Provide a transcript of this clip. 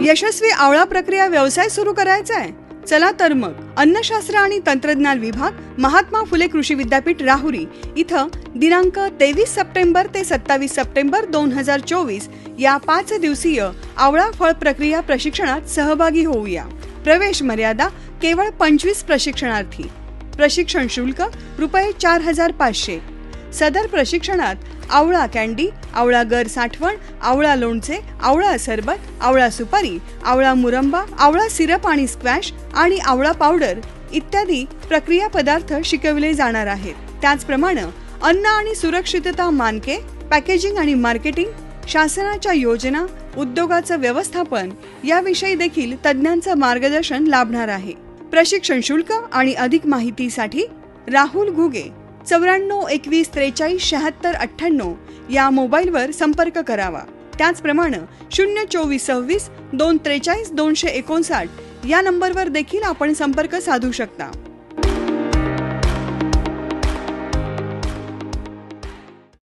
यशस्वी आवळा प्रक्रिया व्यवसाय सुरू करायचा आहे? चला तर मग अन्नशास्त्र आणि तंत्रज्ञान विभाग, महात्मा फुले कृषी विद्यापीठ राहुरी इथं दिनांक 23 सप्टेंबर ते 27 सप्टेंबर 2024 या 5 दिवसीय आवळा फळ प्रक्रिया प्रशिक्षणात सहभागी होऊया। प्रवेश मर्यादा केवळ 25 प्रशिक्षणार्थी। प्रशिक्षण शुल्क ₹4500। सदर प्रशिक्षणात आवळा कँडी, आवळा गर साठवण, आवळा लोणचे, आवळा सरबत, आवळा सुपारी, आवळा मुरंबा, आवळा सिरप आणि स्क्वॅश आणि आवळा पावडर इत्यादी प्रक्रिया पदार्थ शिकवले जाणार आहेत। त्याचप्रमाणे अन्न आणि सुरक्षितता मानके, पॅकेजिंग आणि मार्केटिंग, शासनाच्या योजना, उद्योगाचं व्यवस्थापन याविषयी देखील तज्ञांचं मार्गदर्शन लाभणार आहे। प्रशिक्षण शुल्क आणि अधिक माहितीसाठी राहुल घुगे 94 21 43 76 98 या मोबाईलवर संपर्क करावा। त्याचप्रमाणे 024 26 243 259 या नंबरवर देखील आपण संपर्क साधू शकता।